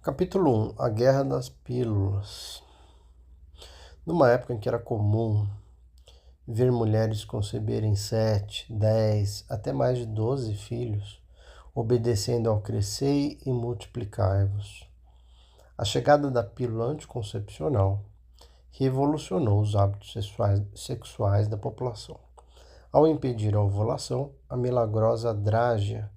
Capítulo 1: A Guerra das Pílulas. Numa época em que era comum ver mulheres conceberem 7, 10, até mais de 12 filhos, obedecendo ao crescei e multiplicai-vos, a chegada da pílula anticoncepcional revolucionou os hábitos sexuais da população. Ao impedir a ovulação, a milagrosa Drágia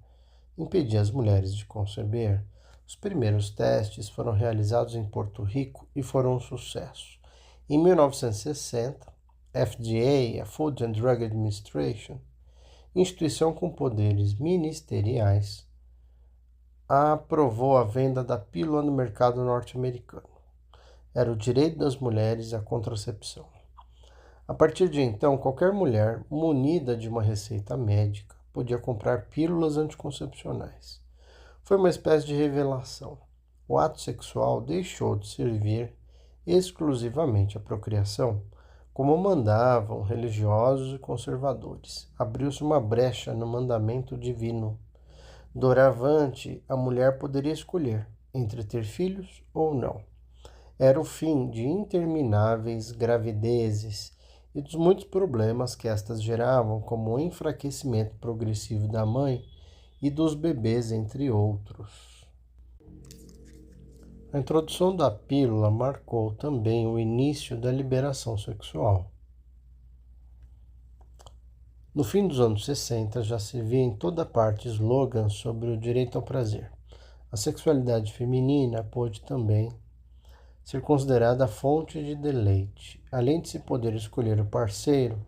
impedia as mulheres de conceber. Os primeiros testes foram realizados em Porto Rico e foram um sucesso. Em 1960, FDA, a Food and Drug Administration, instituição com poderes ministeriais, aprovou a venda da pílula no mercado norte-americano. Era o direito das mulheres à contracepção. A partir de então, qualquer mulher munida de uma receita médica podia comprar pílulas anticoncepcionais. Foi uma espécie de revelação. O ato sexual deixou de servir exclusivamente à procriação, como mandavam religiosos e conservadores. Abriu-se uma brecha no mandamento divino. Doravante, a mulher poderia escolher entre ter filhos ou não. Era o fim de intermináveis gravidezes e dos muitos problemas que estas geravam, como o enfraquecimento progressivo da mãe e dos bebês, entre outros. A introdução da pílula marcou também o início da liberação sexual. No fim dos anos 60, já se via em toda parte slogans sobre o direito ao prazer. A sexualidade feminina pôde também ser considerada fonte de deleite. Além de se poder escolher o parceiro,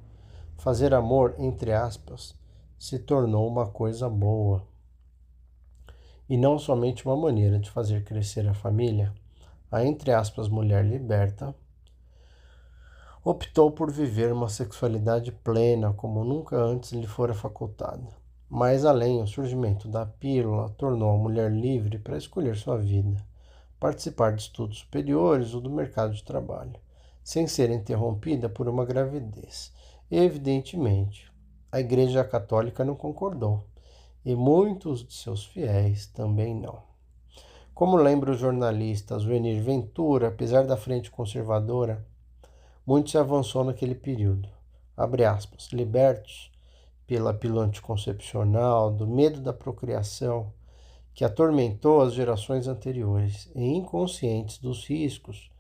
fazer amor, entre aspas, se tornou uma coisa boa. E não somente uma maneira de fazer crescer a família, a, entre aspas, mulher liberta optou por viver uma sexualidade plena como nunca antes lhe fora facultada. Mais além, o surgimento da pílula tornou a mulher livre para escolher sua vida, participar de estudos superiores ou do mercado de trabalho, sem ser interrompida por uma gravidez. Evidentemente, a Igreja Católica não concordou, e muitos de seus fiéis também não. Como lembra o jornalista Zuenir Ventura, apesar da frente conservadora, muito se avançou naquele período. Abre aspas, libertos pela pílula anticoncepcional, do medo da procriação, que atormentou as gerações anteriores, e inconscientes dos riscos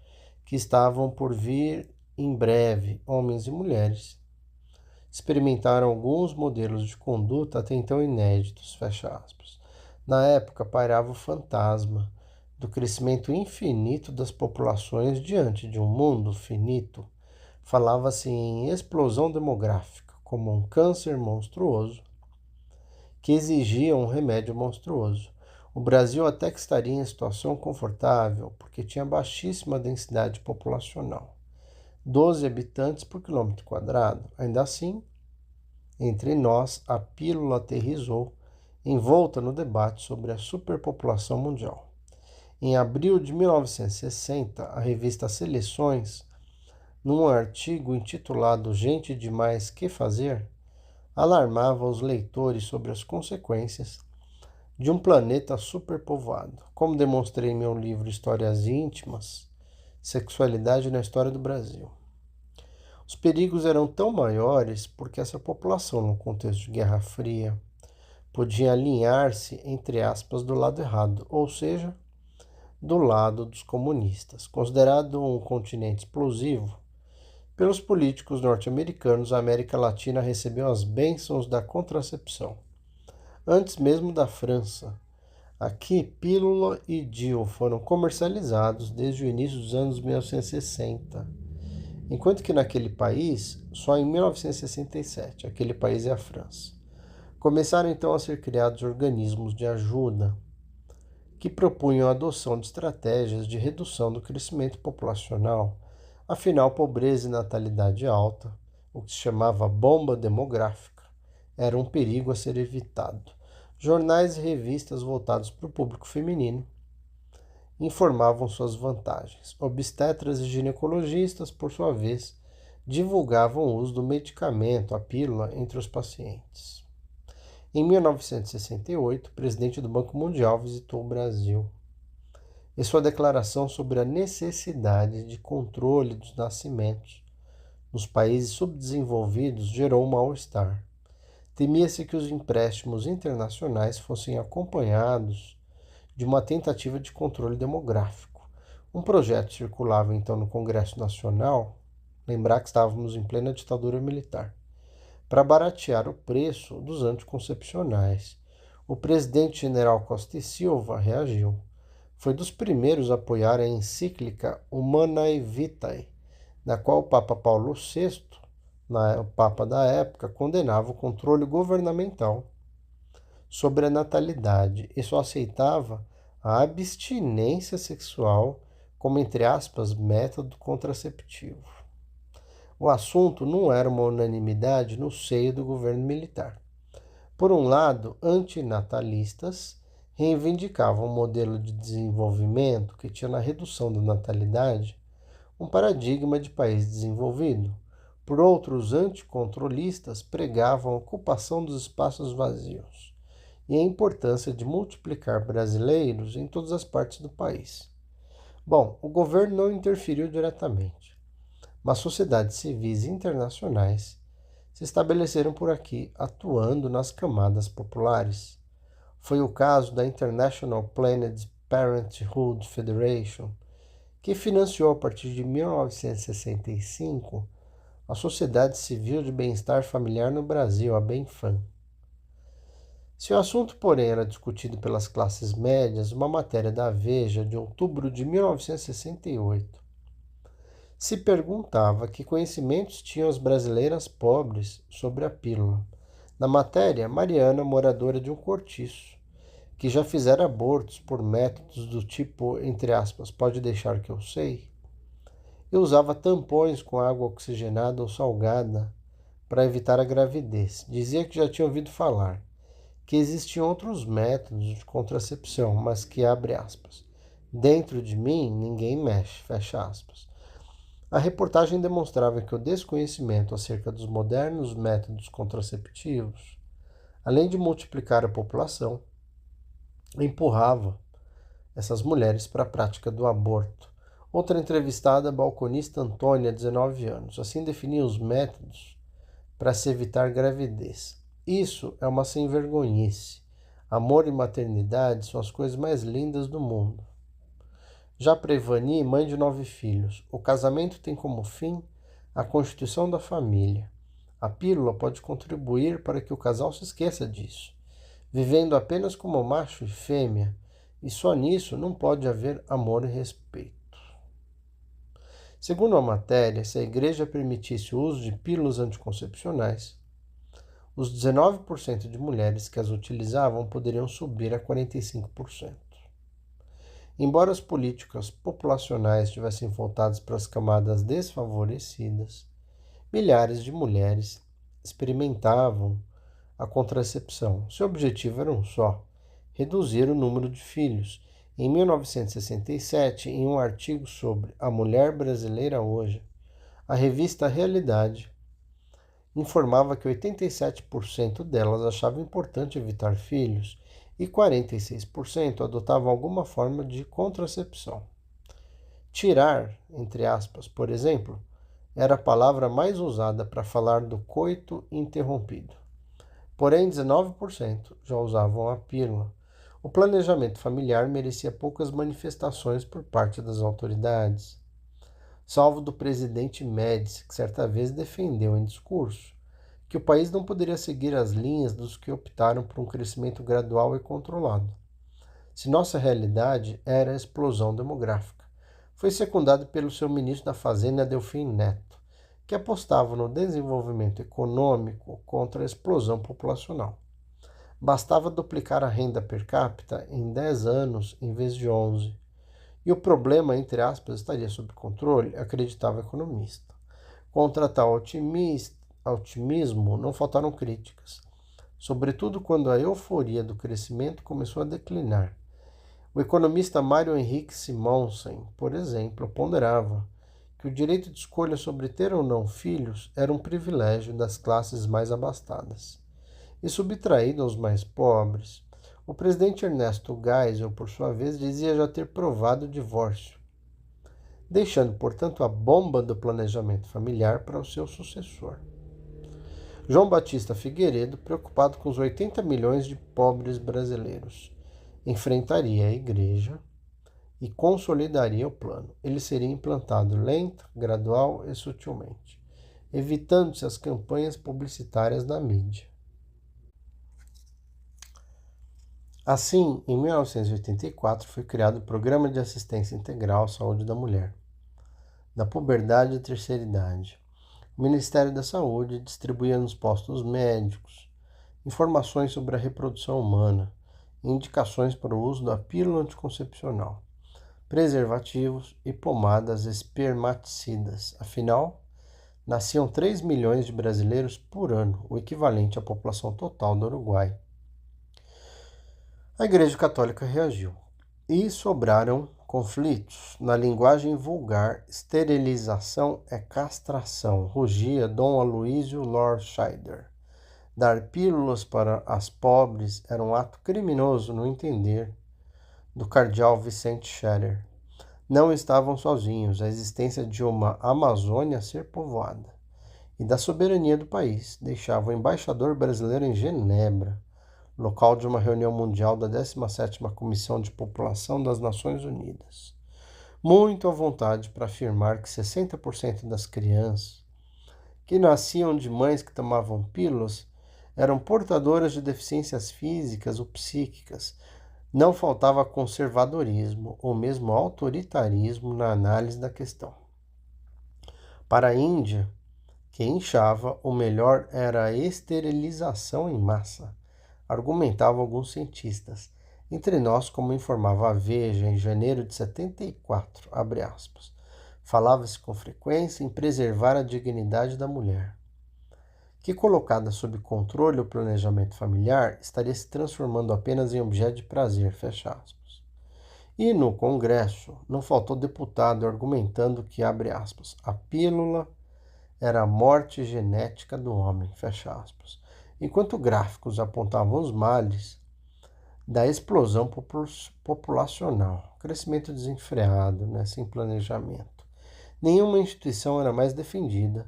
que estavam por vir em breve, homens e mulheres experimentaram alguns modelos de conduta até então inéditos, fecha aspas. Na época, pairava o fantasma do crescimento infinito das populações diante de um mundo finito. Falava-se em explosão demográfica, como um câncer monstruoso que exigia um remédio monstruoso. O Brasil até que estaria em situação confortável, porque tinha baixíssima densidade populacional. 12 habitantes por quilômetro quadrado. Ainda assim, entre nós, a pílula aterrissou, envolta no debate sobre a superpopulação mundial. Em abril de 1960, a revista Seleções, num artigo intitulado Gente Demais Que Fazer, alarmava os leitores sobre as consequências de um planeta superpovoado. Como demonstrei em meu livro Histórias Íntimas, Sexualidade na História do Brasil. Os perigos eram tão maiores porque essa população, no contexto de Guerra Fria, podia alinhar-se, entre aspas, do lado errado, ou seja, do lado dos comunistas. Considerado um continente explosivo, pelos políticos norte-americanos, a América Latina recebeu as bênçãos da contracepção, antes mesmo da França. Aqui, pílula e DIU foram comercializados desde o início dos anos 1960, enquanto que naquele país, só em 1967, aquele país é a França. Começaram então a ser criados organismos de ajuda que propunham a adoção de estratégias de redução do crescimento populacional. Afinal, pobreza e natalidade alta, o que se chamava bomba demográfica, era um perigo a ser evitado. Jornais e revistas voltados para o público feminino informavam suas vantagens. Obstetras e ginecologistas, por sua vez, divulgavam o uso do medicamento, a pílula, entre os pacientes. Em 1968, o presidente do Banco Mundial visitou o Brasil. e sua declaração sobre a necessidade de controle dos nascimentos nos países subdesenvolvidos gerou um mal-estar. Temia-se que os empréstimos internacionais fossem acompanhados de uma tentativa de controle demográfico. Um projeto circulava então no Congresso Nacional, lembrar que estávamos em plena ditadura militar, para baratear o preço dos anticoncepcionais. O presidente general Costa e Silva reagiu. Foi dos primeiros a apoiar a encíclica Humanae Vitae, na qual o Papa Paulo VI, o Papa da época, condenava o controle governamental sobre a natalidade e só aceitava a abstinência sexual como, entre aspas, método contraceptivo. O assunto não era uma unanimidade no seio do governo militar. Por um lado, antinatalistas reivindicavam um modelo de desenvolvimento que tinha na redução da natalidade um paradigma de país desenvolvido. Por outro, os anticontrolistas pregavam a ocupação dos espaços vazios e a importância de multiplicar brasileiros em todas as partes do país. Bom, o governo não interferiu diretamente, mas sociedades civis internacionais se estabeleceram por aqui, atuando nas camadas populares. Foi o caso da International Planned Parenthood Federation, que financiou a partir de 1965 a Sociedade Civil de Bem-Estar Familiar no Brasil, a BENFAM. Se o assunto, porém, era discutido pelas classes médias, uma matéria da Veja de outubro de 1968 se perguntava que conhecimentos tinham as brasileiras pobres sobre a pílula. Na matéria, Mariana, moradora de um cortiço, que já fizera abortos por métodos do tipo, entre aspas, pode deixar que eu sei, e usava tampões com água oxigenada ou salgada para evitar a gravidez. Dizia que já tinha ouvido falar que existiam outros métodos de contracepção, mas que, abre aspas, dentro de mim ninguém mexe, fecha aspas. A reportagem demonstrava que o desconhecimento acerca dos modernos métodos contraceptivos, além de multiplicar a população, empurrava essas mulheres para a prática do aborto. Outra entrevistada, a balconista Antônia, 19 anos, assim definia os métodos para se evitar gravidez. Isso é uma sem-vergonhice. Amor e maternidade são as coisas mais lindas do mundo. Já para Ivani, mãe de 9 filhos, o casamento tem como fim a constituição da família. A pílula pode contribuir para que o casal se esqueça disso, vivendo apenas como macho e fêmea, e só nisso não pode haver amor e respeito. Segundo a matéria, se a igreja permitisse o uso de pílulas anticoncepcionais, os 19% de mulheres que as utilizavam poderiam subir a 45%. Embora as políticas populacionais estivessem voltadas para as camadas desfavorecidas, milhares de mulheres experimentavam a contracepção. Seu objetivo era um só: reduzir o número de filhos. Em 1967, em um artigo sobre a mulher brasileira hoje, a revista Realidade informava que 87% delas achavam importante evitar filhos e 46% adotavam alguma forma de contracepção. Tirar, entre aspas, por exemplo, era a palavra mais usada para falar do coito interrompido. Porém, 19% já usavam a pílula. O planejamento familiar merecia poucas manifestações por parte das autoridades, salvo do presidente Médici, que certa vez defendeu em discurso que o país não poderia seguir as linhas dos que optaram por um crescimento gradual e controlado. Se nossa realidade era a explosão demográfica, foi secundado pelo seu ministro da Fazenda, Delfim Neto, que apostava no desenvolvimento econômico contra a explosão populacional. Bastava duplicar a renda per capita em 10 anos em vez de 11, e o problema, entre aspas, estaria sob controle, acreditava o economista. Contra tal otimismo, não faltaram críticas, sobretudo quando a euforia do crescimento começou a declinar. O economista Mário Henrique Simonsen, por exemplo, ponderava que o direito de escolha sobre ter ou não filhos era um privilégio das classes mais abastadas e subtraído aos mais pobres. O presidente Ernesto Geisel, por sua vez, dizia já ter provado o divórcio, deixando, portanto, a bomba do planejamento familiar para o seu sucessor. João Batista Figueiredo, preocupado com os 80 milhões de pobres brasileiros, enfrentaria a igreja e consolidaria o plano. Ele seria implantado lento, gradual e sutilmente, evitando-se as campanhas publicitárias da mídia. Assim, em 1984, foi criado o Programa de Assistência Integral à Saúde da Mulher, da Puberdade e Terceira Idade. O Ministério da Saúde distribuía nos postos médicos informações sobre a reprodução humana e indicações para o uso da pílula anticoncepcional, preservativos e pomadas espermaticidas. Afinal, nasciam 3 milhões de brasileiros por ano, o equivalente à população total do Uruguai. A Igreja Católica reagiu e sobraram conflitos. Na linguagem vulgar, esterilização é castração, rugia Dom Aloysio Lord Scheider. Dar pílulas para as pobres era um ato criminoso no entender do cardeal Vicente Scherer. Não estavam sozinhos, a existência de uma Amazônia a ser povoada e da soberania do país deixava o embaixador brasileiro em Genebra, local de uma reunião mundial da 17ª Comissão de População das Nações Unidas, muito à vontade para afirmar que 60% das crianças que nasciam de mães que tomavam pílulas eram portadoras de deficiências físicas ou psíquicas. Não faltava conservadorismo ou mesmo autoritarismo na análise da questão. Para a Índia, que inchava, o melhor era a esterilização em massa, argumentavam alguns cientistas. Entre nós, como informava a Veja em janeiro de 74, abre aspas, falava-se com frequência em preservar a dignidade da mulher, que, colocada sob controle o planejamento familiar, estaria se transformando apenas em objeto de prazer, fecha aspas. E no Congresso, não faltou deputado argumentando que, abre aspas, a pílula era a morte genética do homem, fecha aspas, enquanto gráficos apontavam os males da explosão populacional, crescimento desenfreado, sem planejamento. Nenhuma instituição era mais defendida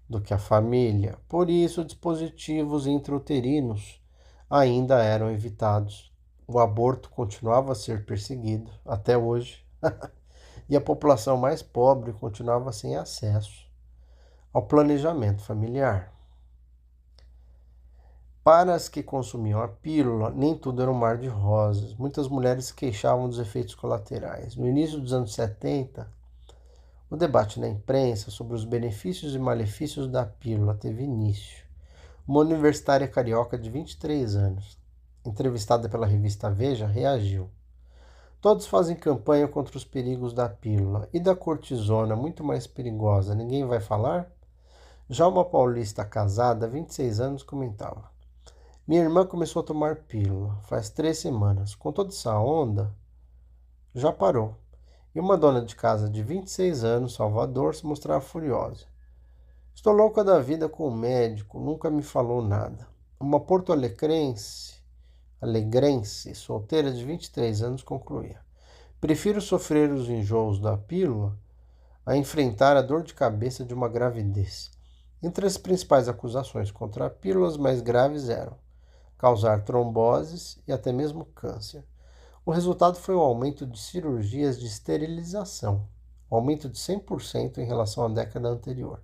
do que a família. Por isso, dispositivos intrauterinos ainda eram evitados. O aborto continuava a ser perseguido até hoje e a população mais pobre continuava sem acesso ao planejamento familiar. Para as que consumiam a pílula, nem tudo era um mar de rosas. Muitas mulheres se queixavam dos efeitos colaterais. No início dos anos 70, o debate na imprensa sobre os benefícios e malefícios da pílula teve início. Uma universitária carioca de 23 anos, entrevistada pela revista Veja, reagiu. Todos fazem campanha contra os perigos da pílula e da cortisona, muito mais perigosa. Ninguém vai falar? Já uma paulista casada, 26 anos, comentava. Minha irmã começou a tomar pílula faz 3 semanas. Com toda essa onda, já parou. E uma dona de casa de 26 anos, Salvador, se mostrava furiosa. Estou louca da vida com o médico, nunca me falou nada. Uma porto-alegrense, solteira de 23 anos, concluía. Prefiro sofrer os enjoos da pílula a enfrentar a dor de cabeça de uma gravidez. Entre as principais acusações contra a pílula, as mais graves eram causar tromboses e até mesmo câncer. O resultado foi um aumento de cirurgias de esterilização, um aumento de 100% em relação à década anterior.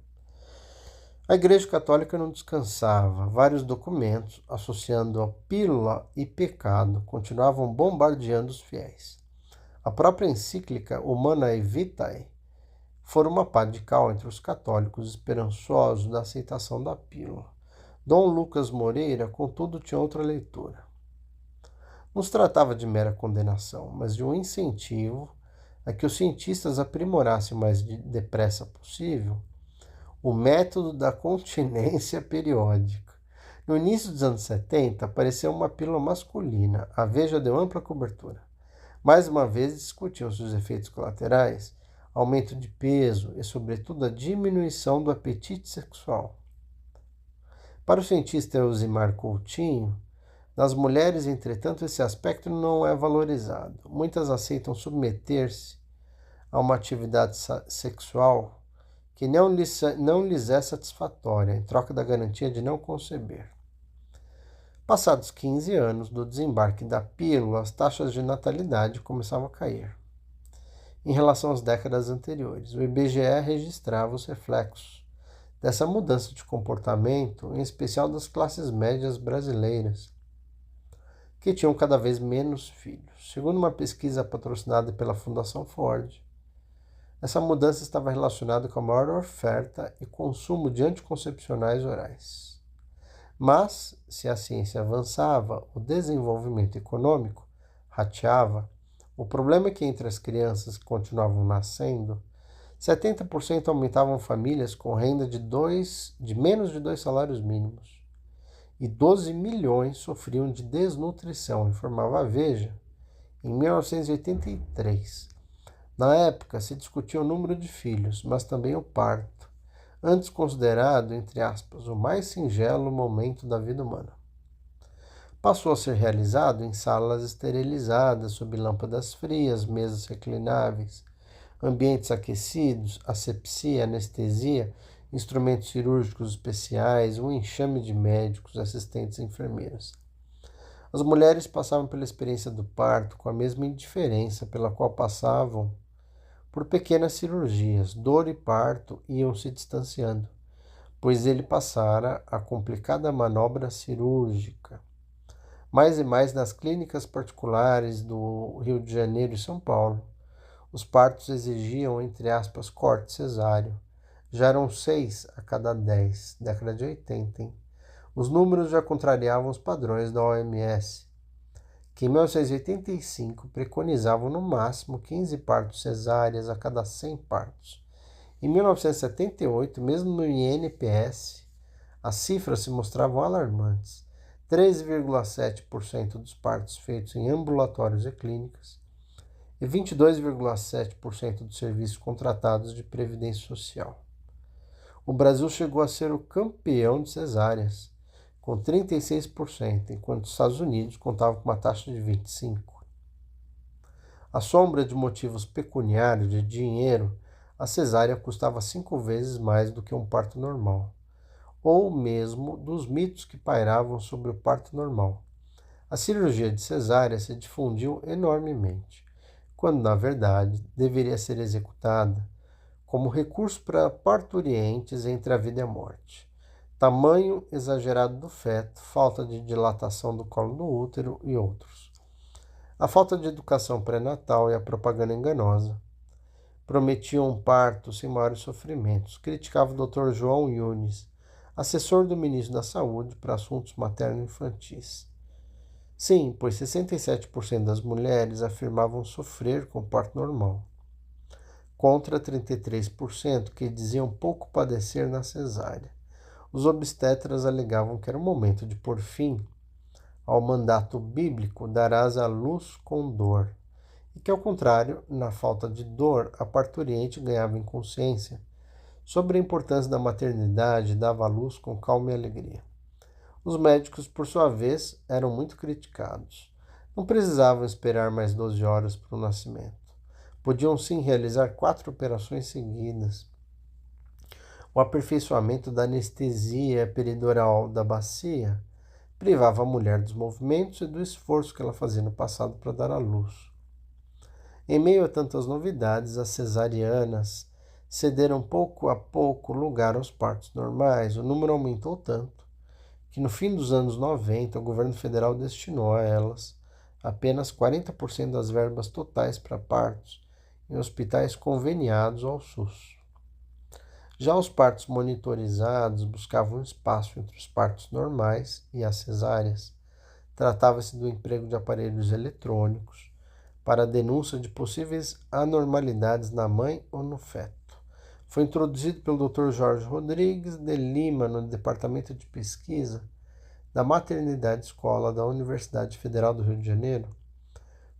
A Igreja Católica não descansava. Vários documentos associando a pílula e pecado continuavam bombardeando os fiéis. A própria encíclica Humanae Vitae fora uma pá de cal entre os católicos esperançosos da aceitação da pílula. Dom Lucas Moreira, contudo, tinha outra leitura. Não se tratava de mera condenação, mas de um incentivo a que os cientistas aprimorassem o mais depressa possível o método da continência periódica. No início dos anos 70, apareceu uma pílula masculina. A Veja deu ampla cobertura. Mais uma vez discutiam-se os efeitos colaterais, aumento de peso e, sobretudo, a diminuição do apetite sexual. Para o cientista Elzimar Coutinho, Nas mulheres, entretanto, esse aspecto não é valorizado. Muitas aceitam submeter-se a uma atividade sexual que não lhes é satisfatória, em troca da garantia de não conceber. Passados 15 anos do desembarque da pílula, as taxas de natalidade começavam a cair. Em relação às décadas anteriores, o IBGE registrava os reflexos dessa mudança de comportamento, em especial das classes médias brasileiras, que tinham cada vez menos filhos. Segundo uma pesquisa patrocinada pela Fundação Ford, essa mudança estava relacionada com a maior oferta e consumo de anticoncepcionais orais. Mas, se a ciência avançava, o desenvolvimento econômico rateava. O problema é que entre as crianças que continuavam nascendo, 70% aumentavam famílias com renda de menos de 2 salários mínimos. E 12 milhões sofriam de desnutrição, informava a Veja, em 1983. Na época, se discutia o número de filhos, mas também o parto, antes considerado, entre aspas, o mais singelo momento da vida humana. Passou a ser realizado em salas esterilizadas, sob lâmpadas frias, mesas reclináveis, ambientes aquecidos, asepsia, anestesia, instrumentos cirúrgicos especiais, um enxame de médicos, assistentes e enfermeiras. As mulheres passavam pela experiência do parto com a mesma indiferença pela qual passavam por pequenas cirurgias. Dor e parto iam se distanciando, pois ele passara a complicada manobra cirúrgica. Mais e mais nas clínicas particulares do Rio de Janeiro e São Paulo, os partos exigiam, entre aspas, corte cesáreo. Já eram 6 a cada 10, década de 80, hein? Os números já contrariavam os padrões da OMS, que em 1985 preconizavam no máximo 15 partos cesáreas a cada 100 partos. Em 1978, mesmo no INPS, as cifras se mostravam alarmantes. 13,7% dos partos feitos em ambulatórios e clínicas e 22,7% dos serviços contratados de previdência social. O Brasil chegou a ser o campeão de cesáreas, com 36%, enquanto os Estados Unidos contavam com uma taxa de 25%. À sombra de motivos pecuniários de dinheiro, a cesárea custava 5 vezes mais do que um parto normal, ou mesmo dos mitos que pairavam sobre o parto normal. A cirurgia de cesárea se difundiu enormemente, quando, na verdade, deveria ser executada como recurso para parturientes entre a vida e a morte. Tamanho exagerado do feto, falta de dilatação do colo do útero e outros. A falta de educação pré-natal e a propaganda enganosa prometiam um parto sem maiores sofrimentos, criticava o Dr. João Yunes, assessor do ministro da Saúde para assuntos materno-infantis. Sim, pois 67% das mulheres afirmavam sofrer com parto normal, contra 33% que diziam pouco padecer na cesárea. Os obstetras alegavam que era o momento de pôr fim ao mandato bíblico darás à luz com dor, e que, ao contrário, na falta de dor, a parturiente ganhava inconsciência sobre a importância da maternidade e dava à luz com calma e alegria. Os médicos, por sua vez, eram muito criticados. Não precisavam esperar mais 12 horas para o nascimento. Podiam sim realizar 4 operações seguidas. O aperfeiçoamento da anestesia peridural da bacia privava a mulher dos movimentos e do esforço que ela fazia no passado para dar à luz. Em meio a tantas novidades, as cesarianas cederam pouco a pouco lugar aos partos normais. O número aumentou tanto que no fim dos anos 90 o governo federal destinou a elas apenas 40% das verbas totais para partos em hospitais conveniados ao SUS. Já os partos monitorizados buscavam espaço entre os partos normais e as cesáreas. Tratava-se do emprego de aparelhos eletrônicos para a denúncia de possíveis anormalidades na mãe ou no feto. Foi introduzido pelo Dr. Jorge Rodrigues de Lima no Departamento de Pesquisa da Maternidade Escola da Universidade Federal do Rio de Janeiro,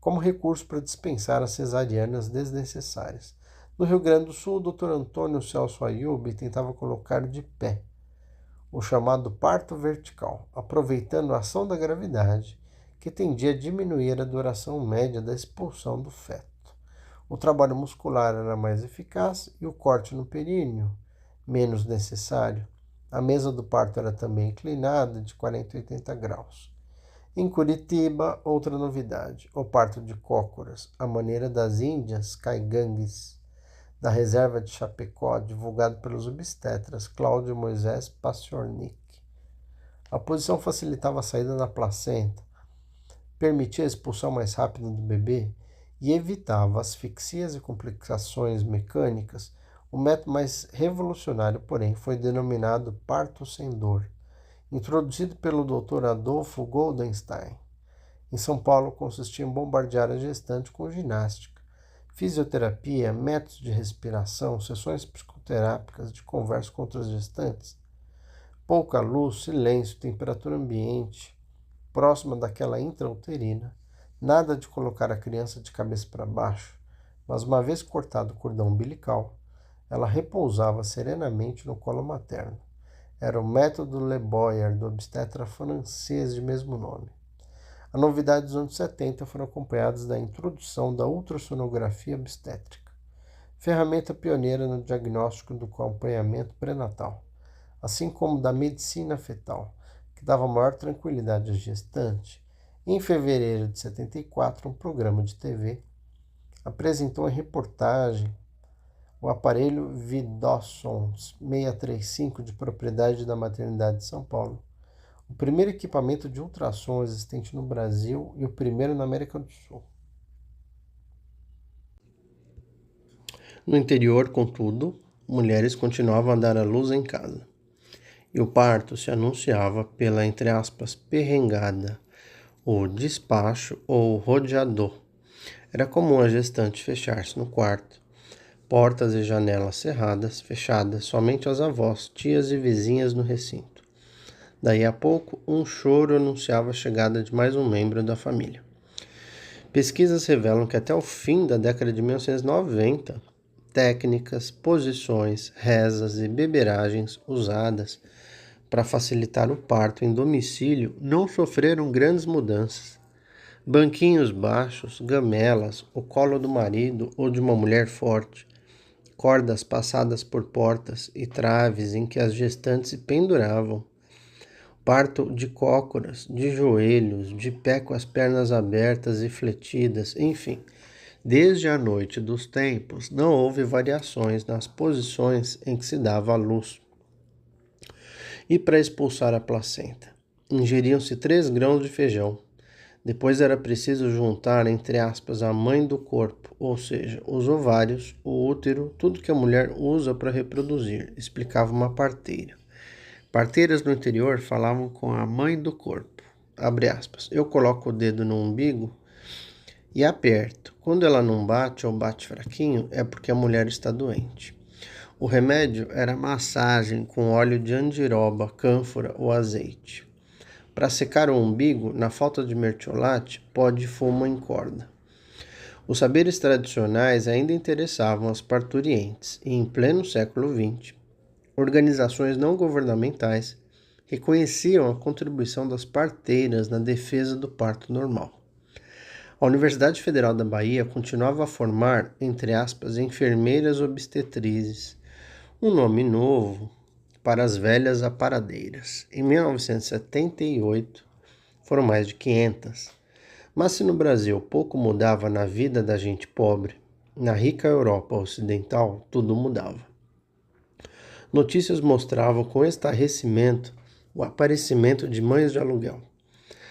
como recurso para dispensar as cesarianas desnecessárias. No Rio Grande do Sul, o Dr. Antônio Celso Ayub tentava colocar de pé o chamado parto vertical, aproveitando a ação da gravidade, que tendia a diminuir a duração média da expulsão do feto. O trabalho muscular era mais eficaz e o corte no períneo menos necessário. A mesa do parto era também inclinada de 40 a 80 graus. Em Curitiba, outra novidade, o parto de cócoras, à maneira das Índias caigangues, da reserva de Chapecó, divulgado pelos obstetras Cláudio Moisés Paciornik. A posição facilitava a saída da placenta, permitia a expulsão mais rápida do bebê e evitava asfixias e complicações mecânicas. O método mais revolucionário, porém, foi denominado parto sem dor, introduzido pelo Dr. Adolfo Goldenstein. Em São Paulo, consistia em bombardear a gestante com ginástica, fisioterapia, métodos de respiração, sessões psicoterápicas de conversa com outras gestantes, pouca luz, silêncio, temperatura ambiente, próxima daquela intrauterina, nada de colocar a criança de cabeça para baixo, mas uma vez cortado o cordão umbilical, ela repousava serenamente no colo materno. Era o método Le Boyer, do obstetra francês de mesmo nome. A novidade dos anos 70 foram acompanhadas da introdução da ultrassonografia obstétrica, ferramenta pioneira no diagnóstico do acompanhamento pré-natal, assim como da medicina fetal, que dava maior tranquilidade à gestante. Em fevereiro de 74, um programa de TV apresentou em reportagem o aparelho Vidosson 635, de propriedade da Maternidade de São Paulo, o primeiro equipamento de ultrassom existente no Brasil e o primeiro na América do Sul. No interior, contudo, mulheres continuavam a dar à luz em casa, e o parto se anunciava pela, entre aspas, perrengada, o despacho ou rodeador. Era comum a gestante fechar-se no quarto, portas e janelas cerradas, fechadas, somente as avós, tias e vizinhas no recinto. Daí a pouco, um choro anunciava a chegada de mais um membro da família. Pesquisas revelam que até o fim da década de 1990, técnicas, posições, rezas e beberagens usadas para facilitar o parto em domicílio não sofreram grandes mudanças. Banquinhos baixos, gamelas, o colo do marido ou de uma mulher forte, cordas passadas por portas e traves em que as gestantes se penduravam, parto de cócoras, de joelhos, de pé com as pernas abertas e fletidas, enfim. Desde a noite dos tempos, não houve variações nas posições em que se dava à luz. E para expulsar a placenta, ingeriam-se 3 grãos de feijão. Depois era preciso juntar, entre aspas, a mãe do corpo, ou seja, os ovários, o útero, tudo que a mulher usa para reproduzir, explicava uma parteira. Parteiras no interior falavam com a mãe do corpo, abre aspas, eu coloco o dedo no umbigo e aperto. Quando ela não bate ou bate fraquinho, é porque a mulher está doente. O remédio era massagem com óleo de andiroba, cânfora ou azeite. Para secar o umbigo, na falta de mertiolate, pó de fumo em corda. Os saberes tradicionais ainda interessavam as parturientes e, em pleno século XX, organizações não governamentais reconheciam a contribuição das parteiras na defesa do parto normal. A Universidade Federal da Bahia continuava a formar, entre aspas, enfermeiras obstetrizes, um nome novo para as velhas aparadeiras. Em 1978, foram mais de 500. Mas se no Brasil pouco mudava na vida da gente pobre, na rica Europa Ocidental tudo mudava. Notícias mostravam com estarrecimento o aparecimento de mães de aluguel.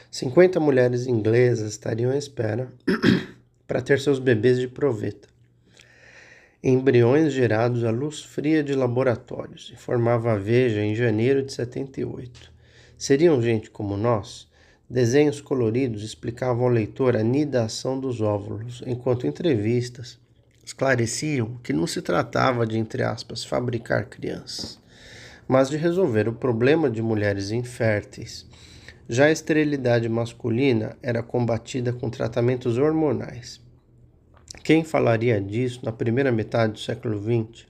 50 mulheres inglesas estariam à espera para ter seus bebês de proveta. Embriões gerados à luz fria de laboratórios, informava a Veja em janeiro de 78. Seriam gente como nós? Desenhos coloridos explicavam ao leitor a nidação dos óvulos, enquanto entrevistas esclareciam que não se tratava de, entre aspas, fabricar crianças, mas de resolver o problema de mulheres inférteis. Já a esterilidade masculina era combatida com tratamentos hormonais. Quem falaria disso na primeira metade do século XX?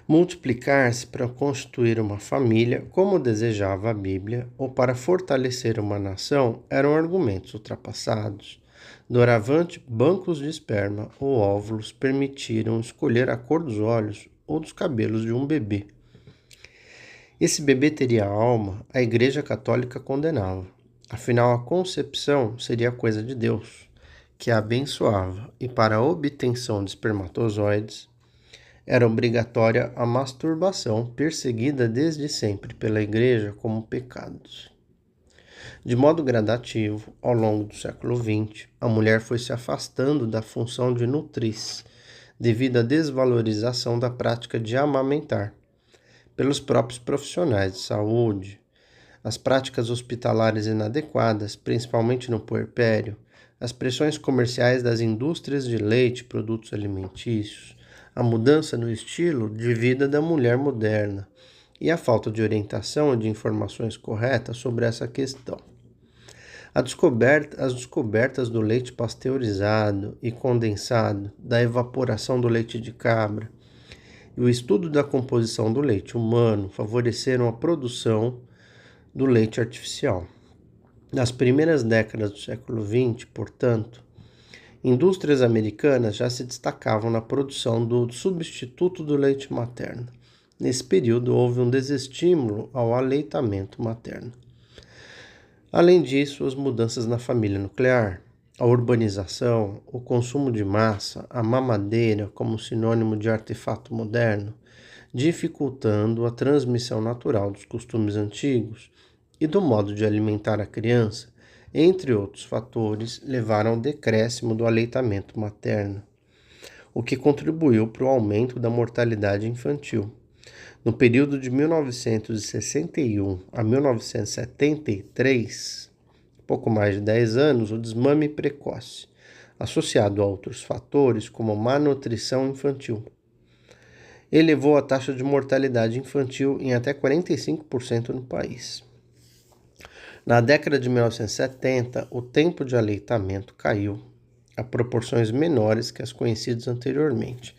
multiplicar-se para constituir uma família, como desejava a Bíblia, ou para fortalecer uma nação, eram argumentos ultrapassados. Doravante, bancos de esperma ou óvulos permitiram escolher a cor dos olhos ou dos cabelos de um bebê. Esse bebê teria alma, a Igreja Católica condenava. Afinal, a concepção seria coisa de Deus, que a abençoava, e para a obtenção de espermatozoides era obrigatória a masturbação, perseguida desde sempre pela Igreja como pecado. De modo gradativo, ao longo do século XX, a mulher foi se afastando da função de nutriz, devido à desvalorização da prática de amamentar pelos próprios profissionais de saúde, as práticas hospitalares inadequadas, principalmente no puerpério, as pressões comerciais das indústrias de leite e produtos alimentícios, a mudança no estilo de vida da mulher moderna e a falta de orientação e de informações corretas sobre essa questão. As descobertas do leite pasteurizado e condensado, da evaporação do leite de cabra e o estudo da composição do leite humano favoreceram a produção do leite artificial. Nas primeiras décadas do século XX, portanto, indústrias americanas já se destacavam na produção do substituto do leite materno. Nesse período, houve um desestímulo ao aleitamento materno. Além disso, as mudanças na família nuclear, a urbanização, o consumo de massa, a mamadeira como sinônimo de artefato moderno, dificultando a transmissão natural dos costumes antigos e do modo de alimentar a criança, entre outros fatores, levaram ao decréscimo do aleitamento materno, o que contribuiu para o aumento da mortalidade infantil. No período de 1961 a 1973, pouco mais de 10 anos, o desmame precoce, associado a outros fatores como má nutrição infantil, elevou a taxa de mortalidade infantil em até 45% no país. Na década de 1970, o tempo de aleitamento caiu a proporções menores que as conhecidas anteriormente,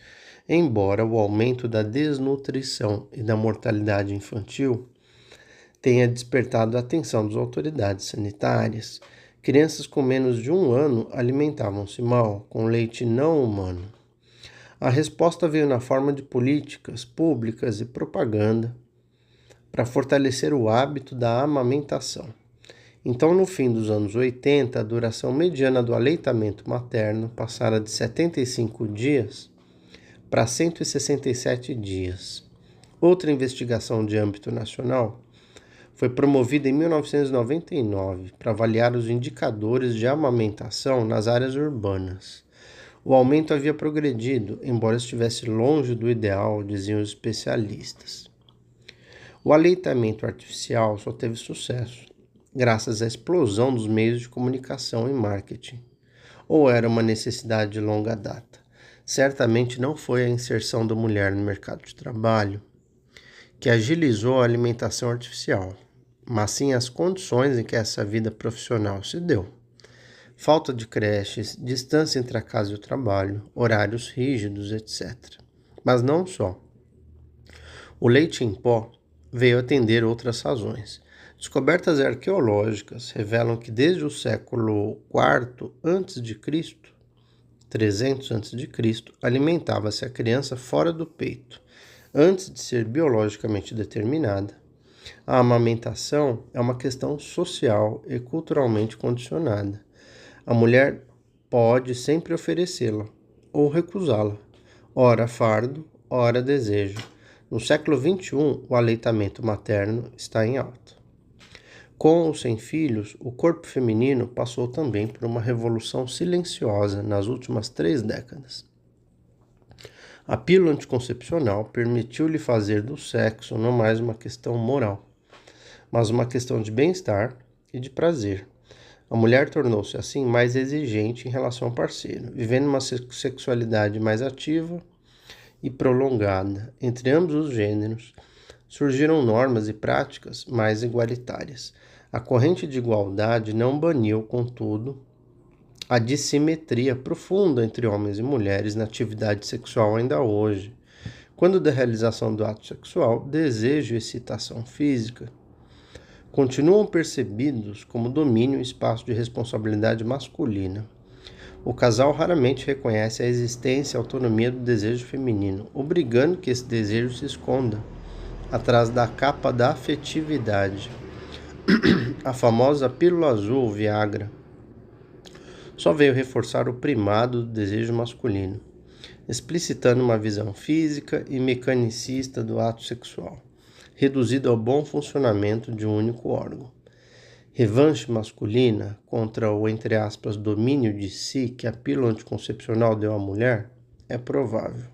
embora o aumento da desnutrição e da mortalidade infantil tenha despertado a atenção das autoridades sanitárias. Crianças com menos de 1 ano alimentavam-se mal, com leite não humano. A resposta veio na forma de políticas públicas e propaganda para fortalecer o hábito da amamentação. Então, no fim dos anos 80, a duração mediana do aleitamento materno passara de 75 dias para 167 dias. Outra investigação de âmbito nacional foi promovida em 1999 para avaliar os indicadores de amamentação nas áreas urbanas. O aumento havia progredido, embora estivesse longe do ideal, diziam os especialistas. O aleitamento artificial só teve sucesso graças à explosão dos meios de comunicação e marketing. Ou era uma necessidade de longa data? Certamente não foi a inserção da mulher no mercado de trabalho que agilizou a alimentação artificial, mas sim as condições em que essa vida profissional se deu. Falta de creches, distância entre a casa e o trabalho, horários rígidos, etc. Mas não só. O leite em pó veio atender outras razões. Descobertas arqueológicas revelam que desde o século IV a.C., 300 a.C., alimentava-se a criança fora do peito. Antes de ser biologicamente determinada, a amamentação é uma questão social e culturalmente condicionada. A mulher pode sempre oferecê-la ou recusá-la, ora fardo, ora desejo. No século XXI, o aleitamento materno está em alta. Com ou sem filhos, o corpo feminino passou também por uma revolução silenciosa nas últimas 3 décadas. A pílula anticoncepcional permitiu-lhe fazer do sexo não mais uma questão moral, mas uma questão de bem-estar e de prazer. A mulher tornou-se assim mais exigente em relação ao parceiro, vivendo uma sexualidade mais ativa e prolongada. Entre ambos os gêneros, surgiram normas e práticas mais igualitárias. A corrente de igualdade não baniu, contudo, a dissimetria profunda entre homens e mulheres na atividade sexual ainda hoje, Quando da realização do ato sexual, desejo e excitação física continuam percebidos como domínio e espaço de responsabilidade masculina. O casal raramente reconhece a existência e a autonomia do desejo feminino, obrigando que esse desejo se esconda atrás da capa da afetividade. A famosa pílula azul, Viagra, só veio reforçar o primado do desejo masculino, explicitando uma visão física e mecanicista do ato sexual, reduzido ao bom funcionamento de um único órgão. Revanche masculina contra o, entre aspas, domínio de si que a pílula anticoncepcional deu à mulher é provável.